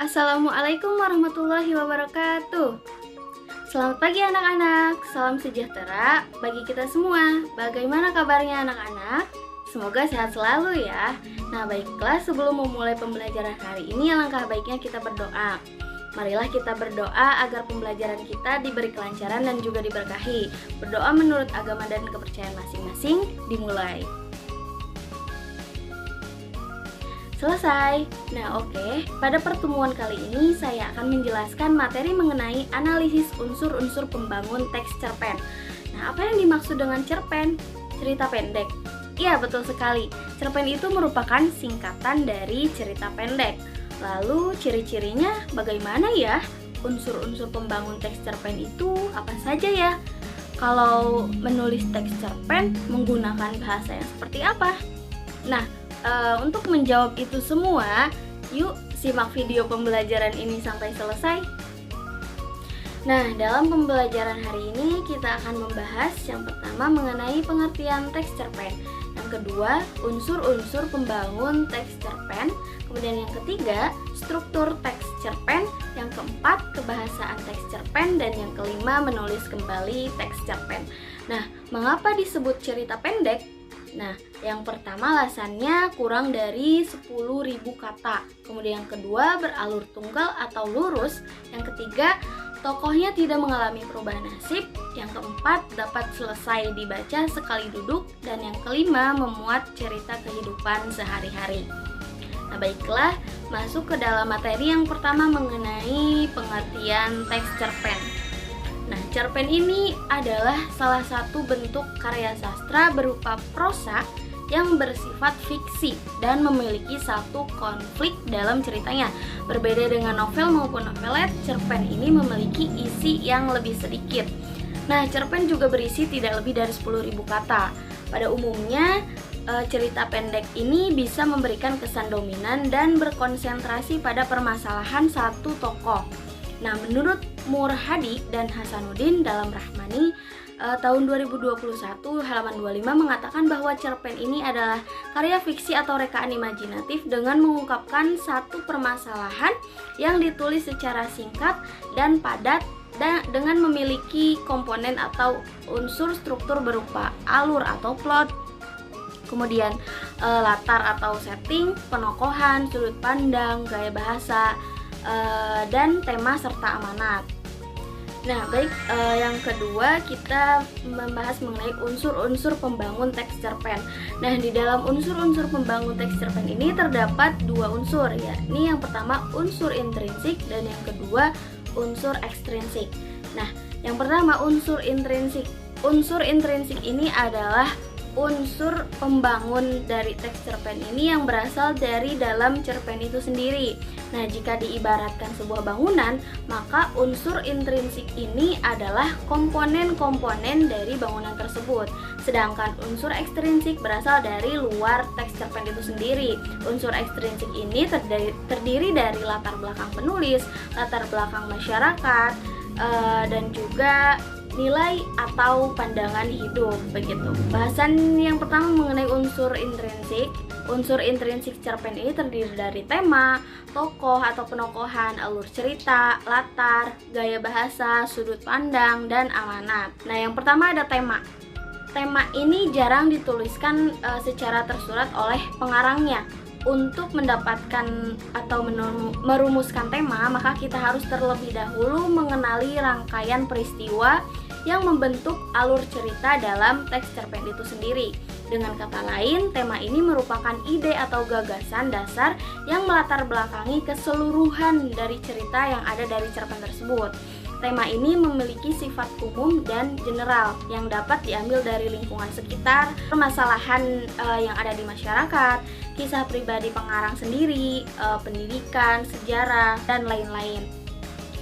Assalamualaikum warahmatullahi wabarakatuh. Selamat pagi anak-anak, salam sejahtera bagi kita semua. Bagaimana kabarnya anak-anak? Semoga sehat selalu ya. Nah baiklah, sebelum memulai pembelajaran hari ini, alangkah baiknya kita berdoa. Marilah kita berdoa agar pembelajaran kita diberi kelancaran dan juga diberkahi. Berdoa menurut agama dan kepercayaan masing-masing, dimulai. Selesai. Nah oke, pada pertemuan kali ini saya akan menjelaskan materi mengenai analisis unsur-unsur pembangun teks cerpen. Nah apa yang dimaksud dengan cerpen? Cerita pendek. Iya betul sekali, cerpen itu merupakan singkatan dari cerita pendek. Lalu ciri-cirinya bagaimana ya? Unsur-unsur pembangun teks cerpen itu apa saja ya? Kalau menulis teks cerpen menggunakan bahasa yang seperti apa? Nah, untuk menjawab itu semua, yuk simak video pembelajaran ini sampai selesai. Nah, dalam pembelajaran hari ini kita akan membahas yang pertama mengenai pengertian teks cerpen, yang kedua unsur-unsur pembangun teks cerpen, kemudian yang ketiga struktur teks cerpen, yang keempat kebahasaan teks cerpen, dan yang kelima menulis kembali teks cerpen. Nah, mengapa disebut cerita pendek? Nah, yang pertama alasannya kurang dari 10.000 kata. Kemudian yang kedua beralur tunggal atau lurus. Yang ketiga, tokohnya tidak mengalami perubahan nasib. Yang keempat, dapat selesai dibaca sekali duduk. Dan yang kelima, memuat cerita kehidupan sehari-hari. Nah, baiklah, masuk ke dalam materi yang pertama mengenai pengertian teks cerpen. Nah, cerpen ini adalah salah satu bentuk karya sastra berupa prosa yang bersifat fiksi dan memiliki satu konflik dalam ceritanya. Berbeda dengan novel maupun novelet, cerpen ini memiliki isi yang lebih sedikit. Nah, cerpen juga berisi tidak lebih dari 10.000 kata. Pada umumnya, cerita pendek ini bisa memberikan kesan dominan dan berkonsentrasi pada permasalahan satu tokoh. Nah, menurut Murhadi dan Hasanuddin dalam Rahmani tahun 2021 halaman 25 mengatakan bahwa cerpen ini adalah karya fiksi atau rekaan imajinatif dengan mengungkapkan satu permasalahan yang ditulis secara singkat dan padat dengan memiliki komponen atau unsur struktur berupa alur atau plot, kemudian latar atau setting, penokohan, sudut pandang, gaya bahasa, dan tema serta amanat. Nah baik, yang kedua kita membahas mengenai unsur-unsur pembangun teks cerpen. Nah di dalam unsur-unsur pembangun teks cerpen ini terdapat dua unsur, yakni yang pertama unsur intrinsik dan yang kedua unsur ekstrinsik. Nah yang pertama unsur intrinsik. Unsur intrinsik ini adalah unsur pembangun dari teks cerpen ini yang berasal dari dalam cerpen itu sendiri. Nah, jika diibaratkan sebuah bangunan, maka unsur intrinsik ini adalah komponen-komponen dari bangunan tersebut. Sedangkan unsur ekstrinsik berasal dari luar teks cerpen itu sendiri. Unsur ekstrinsik ini terdiri dari latar belakang penulis, latar belakang masyarakat, dan juga nilai atau pandangan hidup begitu. Bahasan yang pertama mengenai unsur intrinsik. Unsur intrinsik cerpen ini terdiri dari tema, tokoh atau penokohan, alur cerita, latar, gaya bahasa, sudut pandang, dan amanat. Nah, yang pertama ada tema. Tema ini jarang dituliskan secara tersurat oleh pengarangnya. Untuk mendapatkan atau merumuskan tema, maka kita harus terlebih dahulu mengenali rangkaian peristiwa yang membentuk alur cerita dalam teks cerpen itu sendiri. Dengan kata lain, tema ini merupakan ide atau gagasan dasar yang melatar belakangi keseluruhan dari cerita yang ada dari cerpen tersebut. Tema ini memiliki sifat umum dan general yang dapat diambil dari lingkungan sekitar, permasalahan yang ada di masyarakat, kisah pribadi pengarang sendiri, pendidikan, sejarah, dan lain-lain.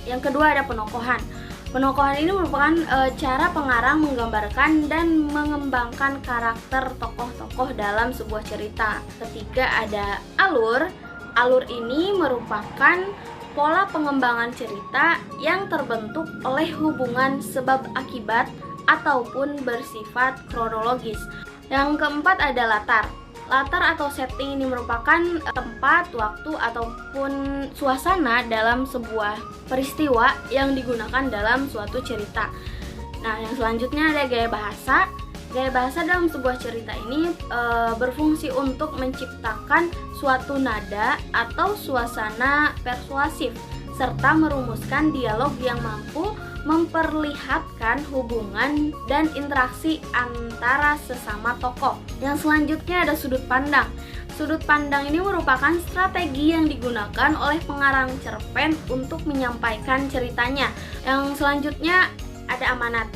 Yang kedua ada penokohan. Penokohan ini merupakan cara pengarang menggambarkan dan mengembangkan karakter tokoh-tokoh dalam sebuah cerita. Ketiga ada alur. Alur ini merupakan pola pengembangan cerita yang terbentuk oleh hubungan sebab akibat ataupun bersifat kronologis. Yang keempat ada latar. Latar atau setting ini merupakan tempat, waktu, ataupun suasana dalam sebuah peristiwa yang digunakan dalam suatu cerita. Nah, yang selanjutnya ada gaya bahasa. Gaya bahasa dalam sebuah cerita ini berfungsi untuk menciptakan suatu nada atau suasana persuasif, serta merumuskan dialog yang mampu memperlihatkan hubungan dan interaksi antara sesama tokoh. Yang selanjutnya ada sudut pandang. Sudut pandang ini merupakan strategi yang digunakan oleh pengarang cerpen untuk menyampaikan ceritanya. Yang selanjutnya ada amanat.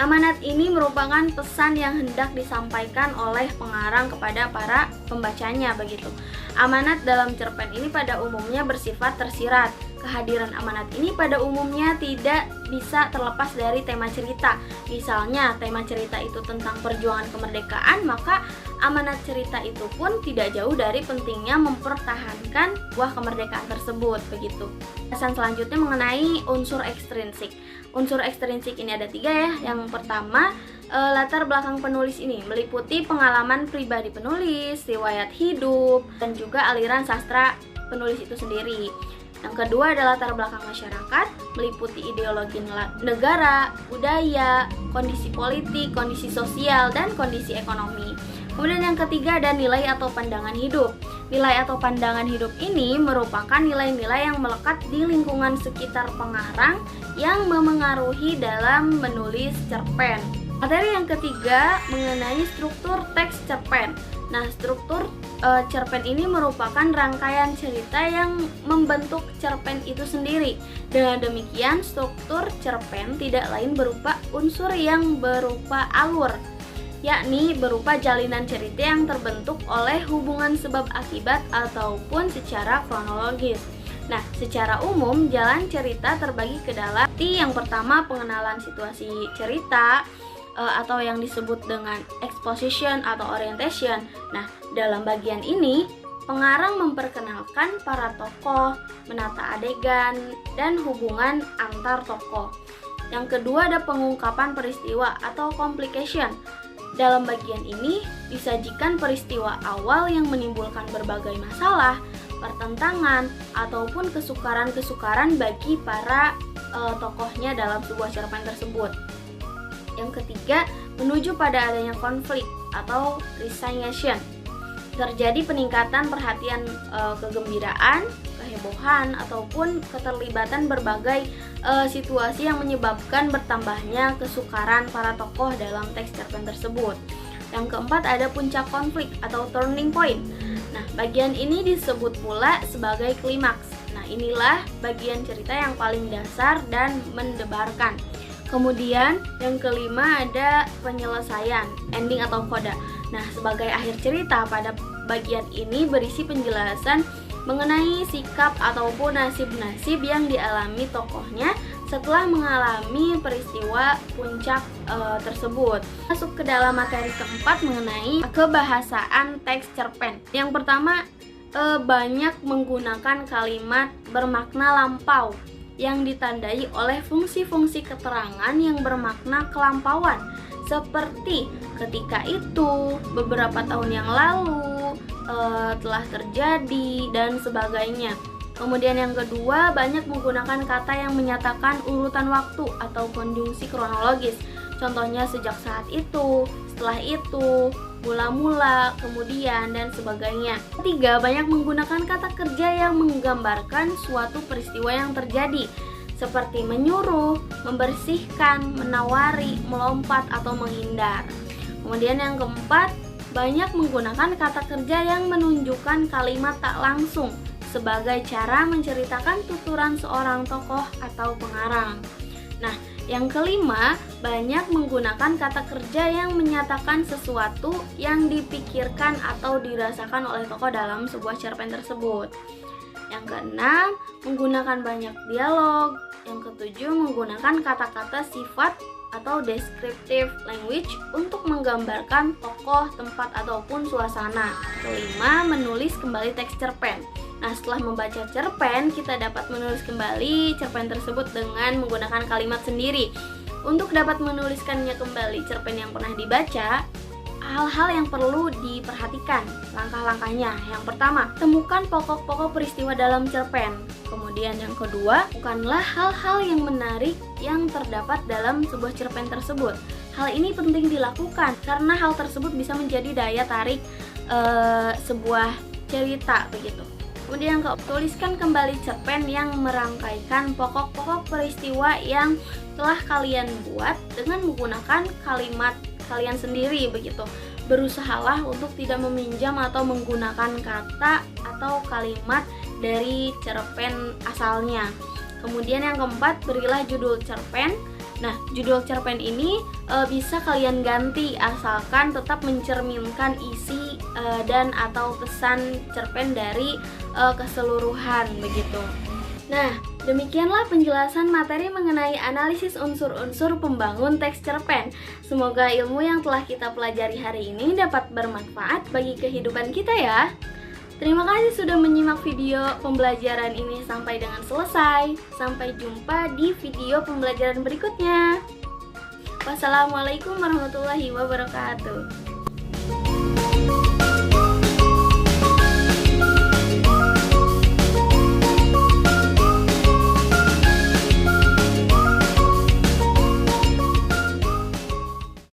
Amanat ini merupakan pesan yang hendak disampaikan oleh pengarang kepada para pembacanya begitu. Amanat dalam cerpen ini pada umumnya bersifat tersirat. Kehadiran amanat ini pada umumnya tidak bisa terlepas dari tema cerita. Misalnya tema cerita itu tentang perjuangan kemerdekaan, maka amanat cerita itu pun tidak jauh dari pentingnya mempertahankan buah kemerdekaan tersebut begitu. Pesan selanjutnya mengenai unsur ekstrinsik. Unsur ekstrinsik ini ada 3 ya. Yang pertama, latar belakang penulis ini meliputi pengalaman pribadi penulis, riwayat hidup, dan juga aliran sastra penulis itu sendiri. Yang kedua adalah latar belakang masyarakat, meliputi ideologi negara, budaya, kondisi politik, kondisi sosial, dan kondisi ekonomi. Kemudian yang ketiga ada nilai atau pandangan hidup. Nilai atau pandangan hidup ini merupakan nilai-nilai yang melekat di lingkungan sekitar pengarang yang memengaruhi dalam menulis cerpen. Materi yang ketiga mengenai struktur teks cerpen. Nah, struktur cerpen ini merupakan rangkaian cerita yang membentuk cerpen itu sendiri. Dengan demikian, struktur cerpen tidak lain berupa unsur yang berupa alur, yakni berupa jalinan cerita yang terbentuk oleh hubungan sebab akibat ataupun secara kronologis. Nah, secara umum jalan cerita terbagi ke dalam yang pertama pengenalan situasi cerita, atau yang disebut dengan exposition atau orientation. Nah, dalam bagian ini pengarang memperkenalkan para tokoh, menata adegan, dan hubungan antar tokoh. Yang kedua ada pengungkapan peristiwa atau complication. Dalam bagian ini disajikan peristiwa awal yang menimbulkan berbagai masalah, pertentangan, ataupun kesukaran-kesukaran bagi para tokohnya dalam sebuah cerpen tersebut. Yang ketiga, menuju pada adanya konflik atau resignation. Terjadi peningkatan perhatian, kegembiraan, kehebohan, ataupun keterlibatan berbagai situasi yang menyebabkan bertambahnya kesukaran para tokoh dalam teks cerpen tersebut. Yang keempat ada puncak konflik atau turning point. Nah, bagian ini disebut pula sebagai klimaks. Nah, inilah bagian cerita yang paling dasar dan mendebarkan. Kemudian yang kelima ada penyelesaian, ending atau coda. Nah, sebagai akhir cerita pada bagian ini berisi penjelasan mengenai sikap ataupun nasib-nasib yang dialami tokohnya setelah mengalami peristiwa puncak tersebut. Masuk ke dalam materi keempat mengenai kebahasaan teks cerpen. Yang pertama, banyak menggunakan kalimat bermakna lampau yang ditandai oleh fungsi-fungsi keterangan yang bermakna kelampauan, seperti ketika itu, beberapa tahun yang lalu, telah terjadi, dan sebagainya. Kemudian yang kedua, banyak menggunakan kata yang menyatakan urutan waktu atau konjungsi kronologis. Contohnya sejak saat itu, setelah itu, mula-mula, kemudian, dan sebagainya. Ketiga, banyak menggunakan kata kerja yang menggambarkan suatu peristiwa yang terjadi, seperti menyuruh, membersihkan, menawari, melompat, atau menghindar. Kemudian yang keempat, banyak menggunakan kata kerja yang menunjukkan kalimat tak langsung sebagai cara menceritakan tuturan seorang tokoh atau pengarang. Nah, yang kelima, banyak menggunakan kata kerja yang menyatakan sesuatu yang dipikirkan atau dirasakan oleh tokoh dalam sebuah cerpen tersebut. Yang keenam, menggunakan banyak dialog. Yang ketujuh, menggunakan kata-kata sifat atau descriptive language untuk menggambarkan tokoh, tempat, ataupun suasana. Kelima, menulis kembali teks cerpen. Nah, setelah membaca cerpen, kita dapat menulis kembali cerpen tersebut dengan menggunakan kalimat sendiri. Untuk dapat menuliskannya kembali cerpen yang pernah dibaca, hal-hal yang perlu diperhatikan. Langkah-langkahnya, yang pertama, temukan pokok-pokok peristiwa dalam cerpen. Kemudian yang kedua, bukanlah hal-hal yang menarik yang terdapat dalam sebuah cerpen tersebut. Hal ini penting dilakukan karena hal tersebut bisa menjadi daya tarik sebuah cerita begitu. Kemudian yang keempat, tuliskan kembali cerpen yang merangkaikan pokok-pokok peristiwa yang telah kalian buat dengan menggunakan kalimat kalian sendiri begitu. Berusahalah untuk tidak meminjam atau menggunakan kata atau kalimat dari cerpen asalnya. Kemudian yang keempat, berilah judul cerpen. Nah, judul cerpen ini bisa kalian ganti asalkan tetap mencerminkan isi dan atau pesan cerpen dari keseluruhan begitu. Nah, demikianlah penjelasan materi mengenai analisis unsur-unsur pembangun teks cerpen. Semoga ilmu yang telah kita pelajari hari ini dapat bermanfaat bagi kehidupan kita ya. Terima kasih sudah menyimak video pembelajaran ini sampai dengan selesai. Sampai jumpa di video pembelajaran berikutnya. Wassalamualaikum warahmatullahi wabarakatuh.